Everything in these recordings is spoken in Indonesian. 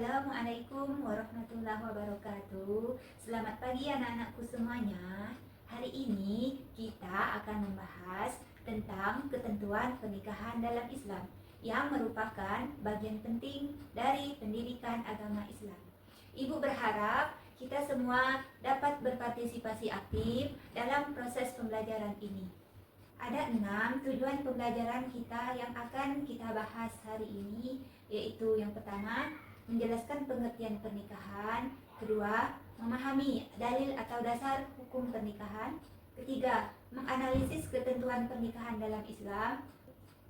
Assalamualaikum warahmatullahi wabarakatuh. Selamat pagi anak-anakku semuanya. Hari ini kita akan membahas tentang ketentuan pernikahan dalam Islam yang merupakan bagian penting dari pendidikan agama Islam. Ibu berharap kita semua dapat berpartisipasi aktif dalam proses pembelajaran ini. Ada 6 tujuan pembelajaran kita yang akan kita bahas hari ini, yaitu yang pertama, menjelaskan pengertian pernikahan. Kedua, memahami dalil atau dasar hukum pernikahan. Ketiga, menganalisis ketentuan pernikahan dalam Islam.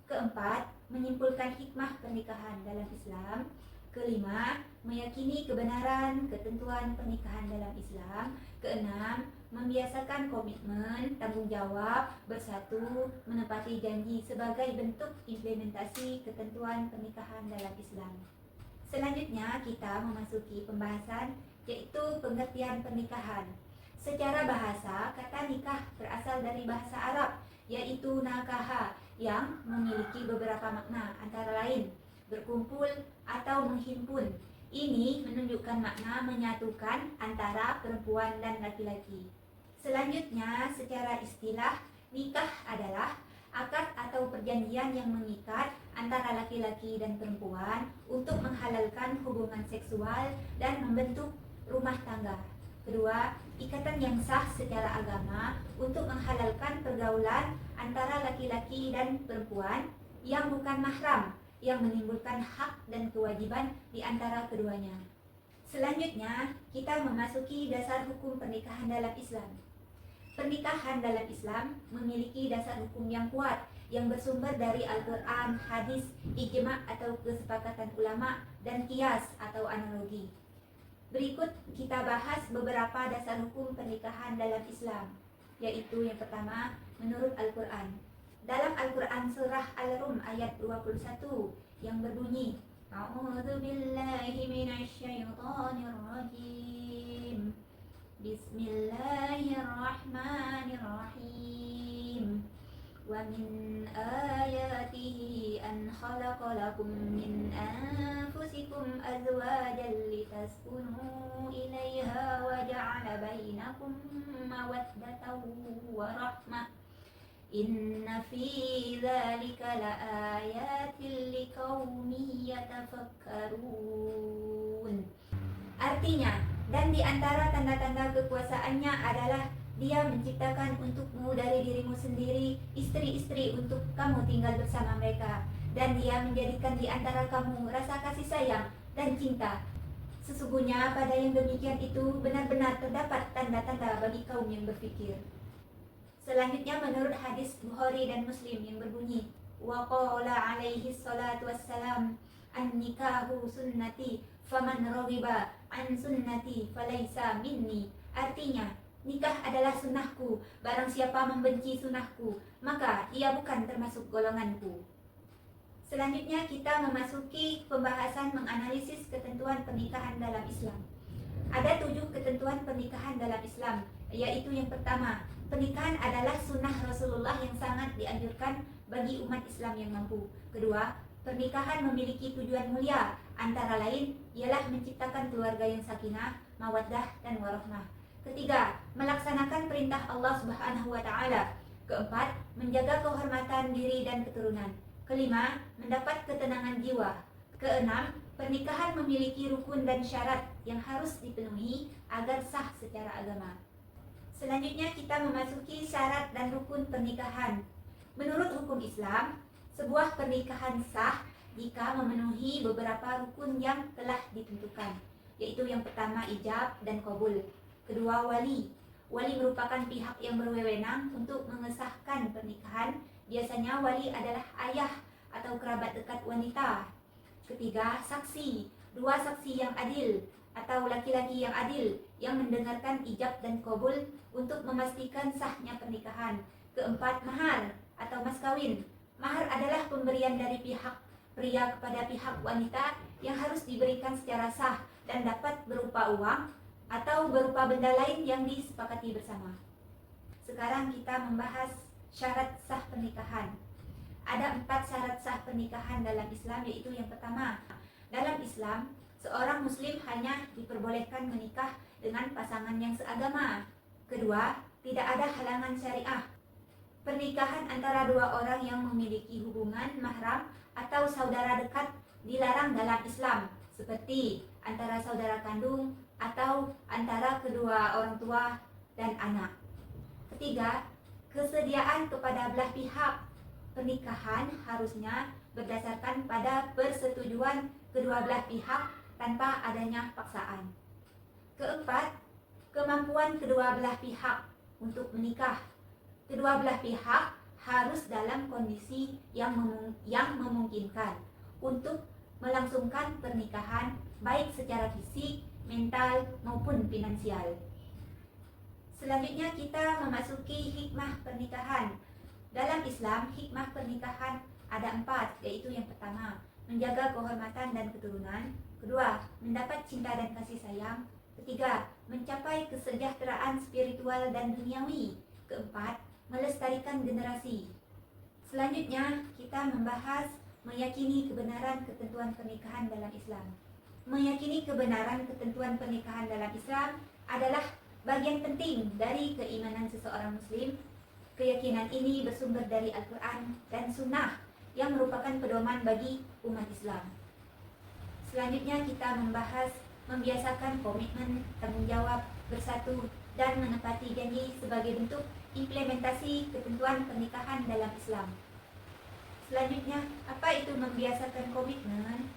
Keempat, menyimpulkan hikmah pernikahan dalam Islam. Kelima, meyakini kebenaran ketentuan pernikahan dalam Islam. Keenam, membiasakan komitmen, tanggung jawab, bersatu, menepati janji sebagai bentuk implementasi ketentuan pernikahan dalam Islam. Selanjutnya kita memasuki pembahasan, yaitu pengertian pernikahan. Secara bahasa, kata nikah berasal dari bahasa Arab, yaitu nakaha, yang memiliki beberapa makna, antara lain berkumpul atau menghimpun. Ini menunjukkan makna menyatukan antara perempuan dan laki-laki. Selanjutnya, secara istilah, nikah adalah akad atau perjanjian yang mengikat antara laki-laki dan perempuan untuk menghalalkan hubungan seksual dan membentuk rumah tangga. Kedua, ikatan yang sah secara agama untuk menghalalkan pergaulan antara laki-laki dan perempuan yang bukan mahram, yang menimbulkan hak dan kewajiban di antara keduanya. Selanjutnya, kita memasuki dasar hukum pernikahan dalam Islam. Pernikahan dalam Islam memiliki dasar hukum yang kuat yang bersumber dari Al-Quran, hadis, ijma' atau kesepakatan ulama, dan qiyas atau analogi. Berikut kita bahas beberapa dasar hukum pernikahan dalam Islam, yaitu yang pertama, menurut Al-Quran. Dalam Al-Quran surah Al-Rum ayat 21 yang berbunyi, A'udzu billahi minasyaitonir rajim. Bismillahirrahmanirrahim. Wa min ayatihi an khalaqa lakum min anfusikum azwajan litaskunu ilaiha wa ja'ala bainakum mawaddatan wa rahmah. Inna fi dzalika laayatil liqaumin yatafakkarun. Artinya, dan di antara tanda-tanda kekuasaannya adalah Dia menciptakan untukmu dari dirimu sendiri istri-istri untuk kamu tinggal bersama mereka, dan Dia menjadikan di antara kamu rasa kasih sayang dan cinta. Sesungguhnya pada yang demikian itu benar-benar terdapat tanda-tanda bagi kaum yang berfikir. Selanjutnya menurut hadis Bukhari dan Muslim yang berbunyi, wa qala alaihi salatu wassalam, an-nikahu sunnati faman raghiba an sunnati falaysa minni. Artinya, nikah adalah sunnahku, barang siapa membenci sunnahku, maka ia bukan termasuk golonganku. Selanjutnya kita memasuki pembahasan menganalisis ketentuan pernikahan dalam Islam. Ada 7 ketentuan pernikahan dalam Islam, yaitu yang pertama, pernikahan adalah sunnah Rasulullah yang sangat dianjurkan bagi umat Islam yang mampu. Kedua, pernikahan memiliki tujuan mulia, antara lain ialah menciptakan keluarga yang sakinah, mawaddah, dan warahmah. Ketiga, melaksanakan perintah Allah Subhanahu wa Ta'ala. Keempat, menjaga kehormatan diri dan keturunan. Kelima, mendapat ketenangan jiwa. Keenam, pernikahan memiliki rukun dan syarat yang harus dipenuhi agar sah secara agama. Selanjutnya kita memasuki syarat dan rukun pernikahan. Menurut hukum Islam, sebuah pernikahan sah jika memenuhi beberapa rukun yang telah ditentukan, yaitu yang pertama ijab dan qabul. Kedua, wali. Wali merupakan pihak yang berwenang untuk mengesahkan pernikahan. Biasanya wali adalah ayah atau kerabat dekat wanita. Ketiga, saksi. 2 saksi yang adil atau laki-laki yang adil yang mendengarkan ijab dan qabul untuk memastikan sahnya pernikahan. Keempat, mahar atau mas kawin. Mahar adalah pemberian dari pihak pria kepada pihak wanita yang harus diberikan secara sah dan dapat berupa uang atau berupa benda lain yang disepakati bersama. Sekarang kita membahas syarat sah pernikahan. Ada 4 syarat sah pernikahan dalam Islam, yaitu yang pertama, dalam Islam seorang muslim hanya diperbolehkan menikah dengan pasangan yang seagama. Kedua, tidak ada halangan syariah. Pernikahan antara dua orang yang memiliki hubungan mahram atau saudara dekat dilarang dalam Islam, seperti antara saudara kandung atau antara kedua orang tua dan anak. Ketiga, kesediaan kepada belah pihak. Pernikahan harusnya berdasarkan pada persetujuan kedua belah pihak tanpa adanya paksaan. Keempat, kemampuan kedua belah pihak untuk menikah. Kedua belah pihak harus dalam kondisi yang memungkinkan untuk melangsungkan pernikahan baik secara fisik, mental maupun finansial. Selanjutnya kita memasuki hikmah pernikahan. Dalam Islam, hikmah pernikahan ada 4, yaitu yang pertama, menjaga kehormatan dan keturunan. Kedua, mendapat cinta dan kasih sayang. Ketiga, mencapai kesejahteraan spiritual dan duniawi. Keempat, melestarikan generasi. Selanjutnya, kita membahas meyakini kebenaran ketentuan pernikahan dalam Islam. Meyakini kebenaran ketentuan pernikahan dalam Islam adalah bagian penting dari keimanan seseorang muslim. Keyakinan ini bersumber dari Al-Quran dan Sunnah yang merupakan pedoman bagi umat Islam. Selanjutnya kita membahas membiasakan komitmen, tanggung jawab, bersatu, dan menepati janji sebagai bentuk implementasi ketentuan pernikahan dalam Islam. Selanjutnya, apa itu membiasakan komitmen?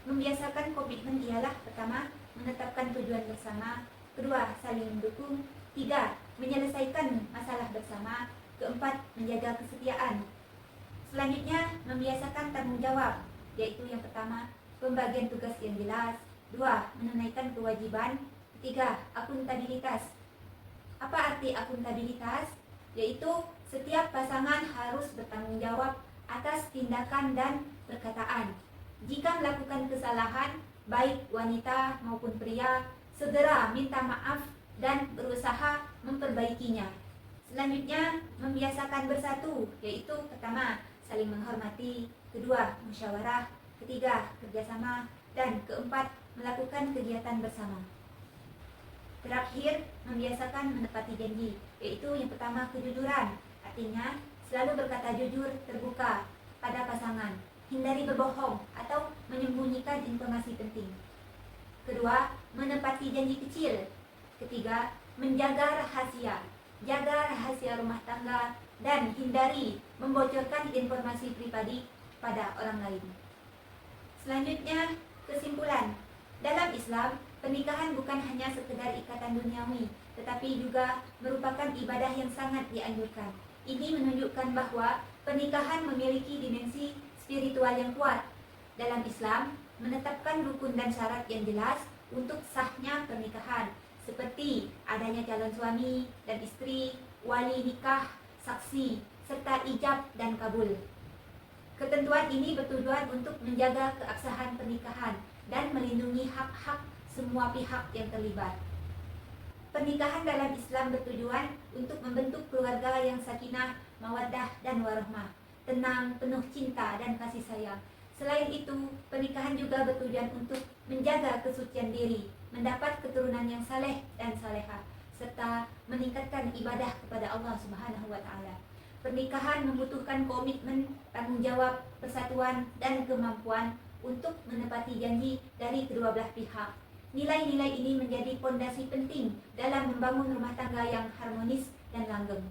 Membiasakan komitmen ialah pertama, menetapkan tujuan bersama. Kedua, saling mendukung. Tiga, menyelesaikan masalah bersama. Keempat, menjaga kesetiaan. Selanjutnya, membiasakan tanggung jawab, yaitu yang pertama, pembagian tugas yang jelas. Dua, menunaikan kewajiban. Ketiga, akuntabilitas. Apa arti akuntabilitas? Yaitu setiap pasangan harus bertanggung jawab atas tindakan dan perkataan. Jika melakukan kesalahan, baik wanita maupun pria, segera minta maaf dan berusaha memperbaikinya. Selanjutnya, membiasakan bersatu, yaitu pertama, saling menghormati. Kedua, musyawarah. Ketiga, kerjasama. Dan keempat, melakukan kegiatan bersama. Terakhir, membiasakan menepati janji, yaitu yang pertama, kejujuran. Artinya, selalu berkata jujur, terbuka pada pasangan. Hindari berbohong atau menyembunyikan informasi penting. Kedua, menepati janji kecil. Ketiga, menjaga rahasia. Jaga rahasia rumah tangga dan hindari membocorkan informasi pribadi pada orang lain. Selanjutnya, kesimpulan. Dalam Islam, pernikahan bukan hanya sekedar ikatan duniawi, tetapi juga merupakan ibadah yang sangat dianjurkan. Ini menunjukkan bahwa pernikahan memiliki dimensi spiritual yang kuat. Dalam Islam, menetapkan rukun dan syarat yang jelas untuk sahnya pernikahan, seperti adanya calon suami dan istri, wali nikah, saksi, serta ijab dan kabul. Ketentuan ini bertujuan untuk menjaga keabsahan pernikahan dan melindungi hak-hak semua pihak yang terlibat. Pernikahan dalam Islam bertujuan untuk membentuk keluarga yang sakinah, mawaddah, dan warahmah, tenang, penuh cinta dan kasih sayang. Selain itu, pernikahan juga bertujuan untuk menjaga kesucian diri, mendapat keturunan yang saleh dan salehah, serta meningkatkan ibadah kepada Allah Subhanahu wa Ta'ala. Pernikahan membutuhkan komitmen, tanggung jawab, persatuan, dan kemampuan untuk menepati janji dari kedua belah pihak. Nilai-nilai ini menjadi pondasi penting dalam membangun rumah tangga yang harmonis dan langgeng.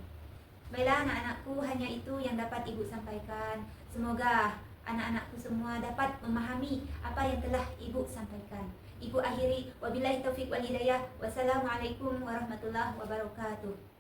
Baiklah anak-anakku, hanya itu yang dapat Ibu sampaikan. Semoga anak-anakku semua dapat memahami apa yang telah Ibu sampaikan. Ibu akhiri, wabillahi taufiq wal hidayah. Wassalamualaikum warahmatullahi wabarakatuh.